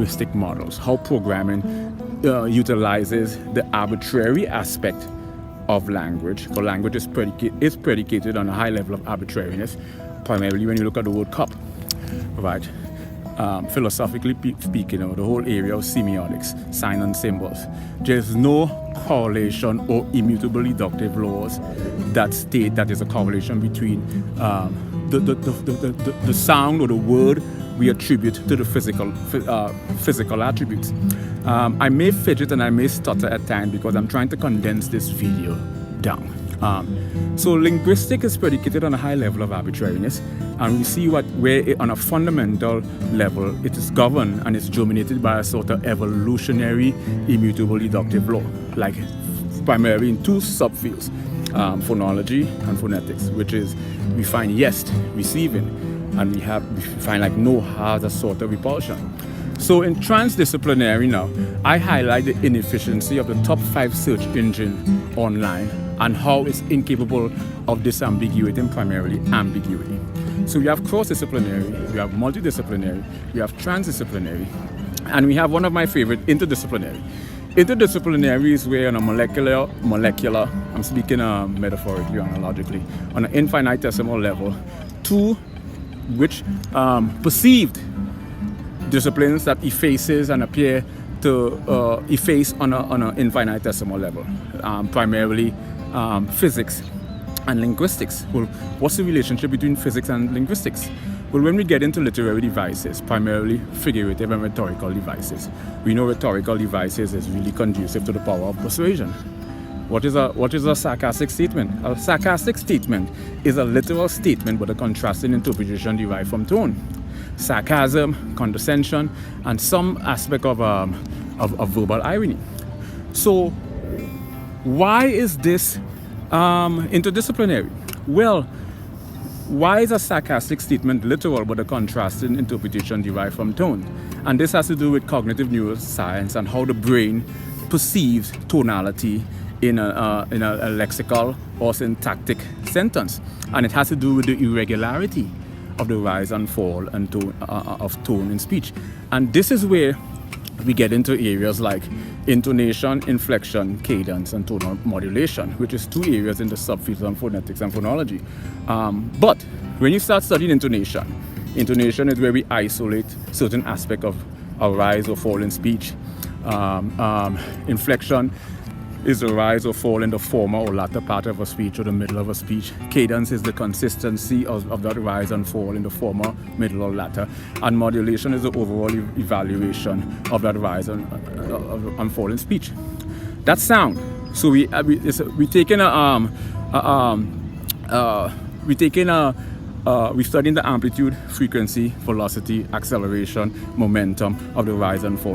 linguistic models, how programming utilizes the arbitrary aspect of language. For language is predicated on a high level of arbitrariness, primarily when you look at the word cup, right? Philosophically speaking, the whole area of semiotics, sign and symbols, there's no correlation or immutable deductive laws that state that there's a correlation between the sound or the word we attribute to the physical attributes. I may fidget and I may stutter at times because I'm trying to condense this video down. So linguistics is predicated on a high level of arbitrariness, and we see on a fundamental level it is governed and it's dominated by a sort of evolutionary immutable deductive law, like primarily in two subfields, phonology and phonetics, which is we find yes, receiving, and we find like no has a sort of repulsion. So in transdisciplinary now, I highlight the inefficiency of the top 5 search engine online and how it's incapable of disambiguating primarily ambiguity. So we have cross-disciplinary, we have multidisciplinary, we have transdisciplinary, and we have one of my favorite, interdisciplinary. Interdisciplinary is where on a molecular, I'm speaking metaphorically, analogically, on an infinitesimal level, two which perceived disciplines that effaces and appear to efface on an infinitesimal level, primarily physics and linguistics. Well, what's the relationship between physics and linguistics? Well, when we get into literary devices, primarily figurative and rhetorical devices, we know rhetorical devices is really conducive to the power of persuasion. What is a sarcastic statement? A sarcastic statement is a literal statement with a contrasting interpretation derived from tone. Sarcasm, condescension, and some aspect of verbal irony. So why is this interdisciplinary? Well, why is a sarcastic statement literal but a contrasting interpretation derived from tone? And this has to do with cognitive neuroscience and how the brain perceives tonality in a lexical or syntactic sentence. And it has to do with the irregularity of the rise and fall and tone, of tone in speech. And this is where we get into areas like intonation, inflection, cadence, and tonal modulation, which is 2 areas in the subfields of phonetics and phonology. But when you start studying intonation is where we isolate certain aspects of a rise or fall in speech. Inflection is the rise or fall in the former or latter part of a speech or the middle of a speech. Cadence is the consistency of that rise and fall in the former, middle, or latter. And modulation is the overall evaluation of that rise and fall in speech. That's sound. So we studying the amplitude, frequency, velocity, acceleration, momentum of the rise and fall.